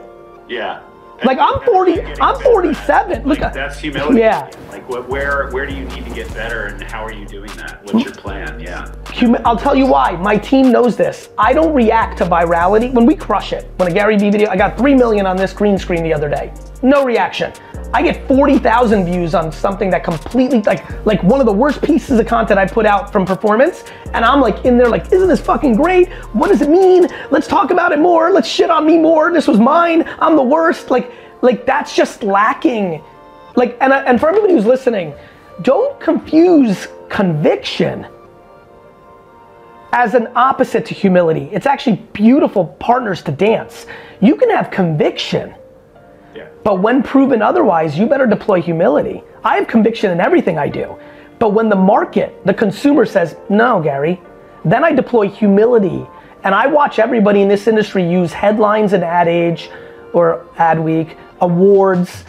Yeah. Like, I'm 47. Look, that's humility. Yeah. Like, where do you need to get better, and how are you doing that? What's your plan? Yeah. I'll tell you why. My team knows this. I don't react to virality. When we crush it, when a Garyvee video, I got 3 million on this green screen the other day. No reaction. I get 40,000 views on something that completely, like one of the worst pieces of content I put out from performance, and I'm like in there like, isn't this fucking great? What does it mean? Let's talk about it more. Let's shit on me more. This was mine. I'm the worst. Like that's just lacking. Like, and for everybody who's listening, don't confuse conviction as an opposite to humility. It's actually beautiful partners to dance. You can have conviction, but when proven otherwise, you better deploy humility. I have conviction in everything I do, but when the market, the consumer says, no, Gary, then I deploy humility. And I watch everybody in this industry use headlines in Ad Age or Ad Week, awards,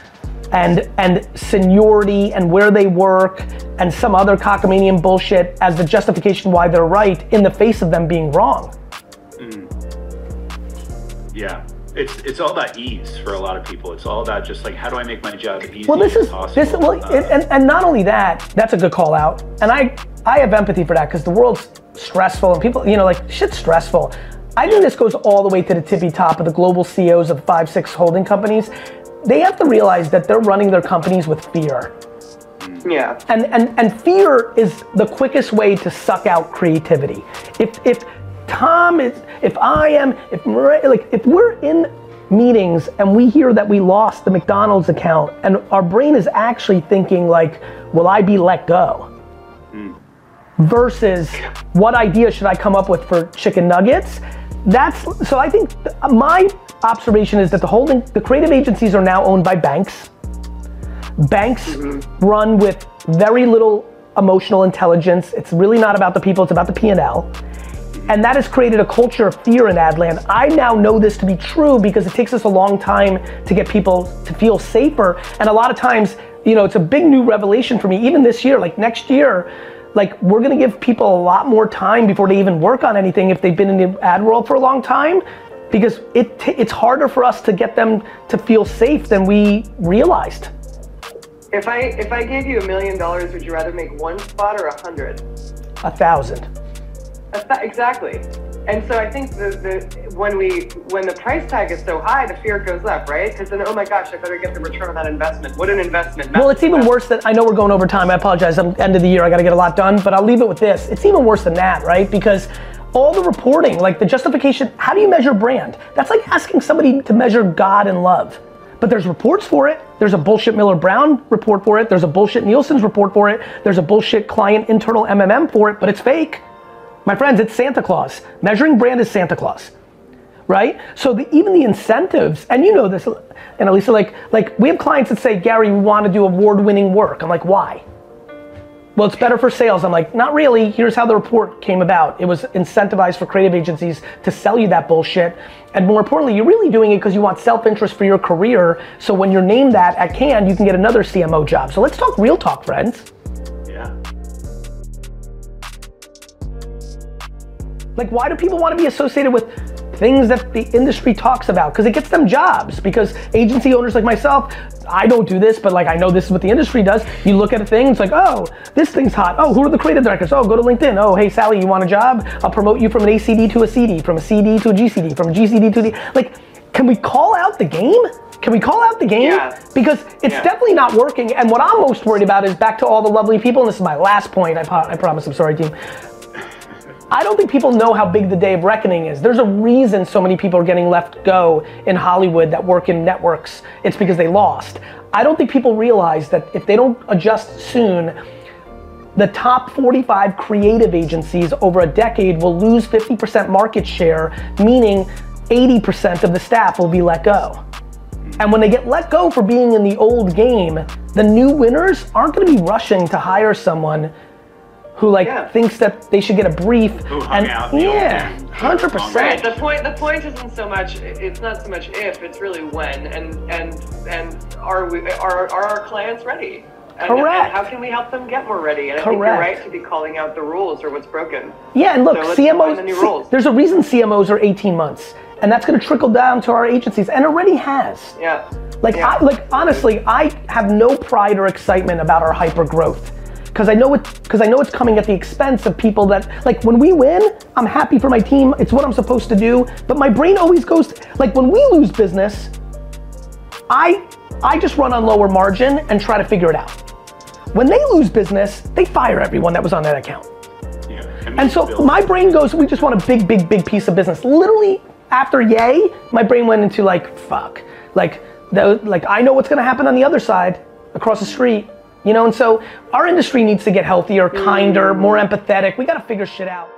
and seniority and where they work and some other cockamanian bullshit as the justification why they're right in the face of them being wrong. Yeah. It's all about ease for a lot of people. It's all about just like, how do I make my job easy as possible? And not only that, that's a good call out. And I have empathy for that because the world's stressful and people, you know, like shit's stressful. I think this goes all the way to the tippy top of the global CEOs of 5-6 holding companies. They have to realize that they're running their companies with fear. Yeah. And fear is the quickest way to suck out creativity. If we're in meetings and we hear that we lost the McDonald's account and our brain is actually thinking like, will I be let go? Versus what idea should I come up with for chicken nuggets? So I think my observation is that the creative agencies are now owned by banks. Banks run with very little emotional intelligence. It's really not about the people, it's about the P&L. And that has created a culture of fear in ad land. I now know this to be true because it takes us a long time to get people to feel safer. And a lot of times, you know, it's a big new revelation for me, even this year, like next year, like we're gonna give people a lot more time before they even work on anything if they've been in the ad world for a long time, because it's harder for us to get them to feel safe than we realized. If I gave you $1 million, would you rather make one spot or 100? 1,000. Exactly. And so I think when the price tag is so high, the fear goes up, right? Because then, oh my gosh, I better get the return on that investment. What an investment. Well, it's even worse than, I know we're going over time, I apologize, I'm end of the year, I gotta get a lot done, but I'll leave it with this. It's even worse than that, right? Because all the reporting, like the justification, how do you measure brand? That's like asking somebody to measure God and love. But there's reports for it. There's a bullshit Miller Brown report for it. There's a bullshit Nielsen's report for it. There's a bullshit client internal MMM for it, but it's fake. My friends, it's Santa Claus. Measuring brand is Santa Claus, right? So even the incentives, and you know this, and Elisa, like we have clients that say, Gary, we want to do award-winning work. I'm like, why? Well, it's better for sales. I'm like, not really. Here's how the report came about. It was incentivized for creative agencies to sell you that bullshit. And more importantly, you're really doing it because you want self-interest for your career. So when you're named that at Cannes, you can get another CMO job. So let's talk real talk, friends. Yeah. Like, why do people want to be associated with things that the industry talks about? Because it gets them jobs. Because agency owners like myself, I don't do this, but like I know this is what the industry does. You look at a thing, it's like, oh, this thing's hot. Oh, who are the creative directors? Oh, go to LinkedIn. Oh, hey, Sally, you want a job? I'll promote you from an ACD to a CD, from a CD to a GCD, from a GCD to the, like, can we call out the game? Can we call out the game? Yeah. Because it's definitely not working. And what I'm most worried about is back to all the lovely people, and this is my last point, I promise, I'm sorry, team. I don't think people know how big the day of reckoning is. There's a reason so many people are getting left go in Hollywood that work in networks. It's because they lost. I don't think people realize that if they don't adjust soon, the top 45 creative agencies over a decade will lose 50% market share, meaning 80% of the staff will be let go. And when they get let go for being in the old game, the new winners aren't gonna be rushing to hire someone who thinks that they should get a brief. Who hung out 100%. Right. The point isn't so much. It's not so much if. It's really when. And are our clients ready? And, Correct. And how can we help them get more ready? And I Correct. think you're right to be calling out the rules or what's broken. Yeah, and look, so let's define the new CMOs. rules. There's a reason CMOs are 18 months, and that's going to trickle down to our agencies, and already has. Yeah. Honestly, I have no pride or excitement about our hyper growth. Because I know it's coming at the expense of people that, like, when we win, I'm happy for my team, it's what I'm supposed to do, but my brain always goes to, like, when we lose business, I just run on lower margin and try to figure it out. When they lose business, they fire everyone that was on that account. Yeah. And so my brain goes, we just want a big piece of business. Literally, after yay, my brain went into like, fuck. Like I know what's gonna happen on the other side, across the street. You know, and so our industry needs to get healthier, kinder, more empathetic. We gotta figure shit out.